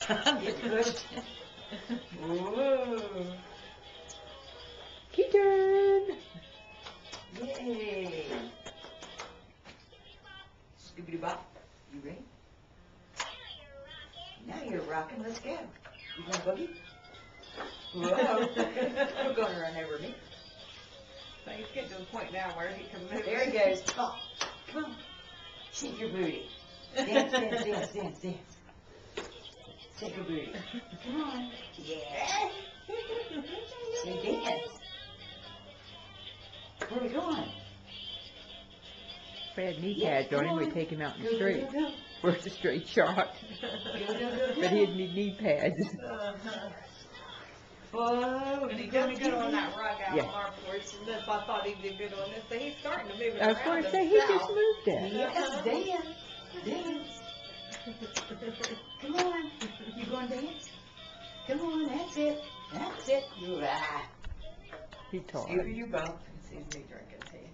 Get pushed. Whoa. Key turn. Yay. Scoobity bop. You ready? Now you're rocking. Let's go. You want to boogie? Whoa. You're going to run over me. So he's getting to the point now where he can move. There he goes. Oh, come on. Shake your booty. Dance, dance, dance, dance, dance. Shake your booty. Come on. Yeah. Say dance. Where are we going? Fred knee Yeah, pads on him, come we on. take him out in the Go, street. go, go. Where's the straight shot? Go, go, go, go. But he'd need knee pads. Whoa. And he does good on that rug out Yeah. on our porch, and this, I thought he did good on this, but he's starting to move it I was around going to say, he just himself. moved that. Yes, dance. Dance. Come on. You going to dance? Come on, that's it. That's it. Ah. He taught. Scooby, you bump. Sees me drinking tea.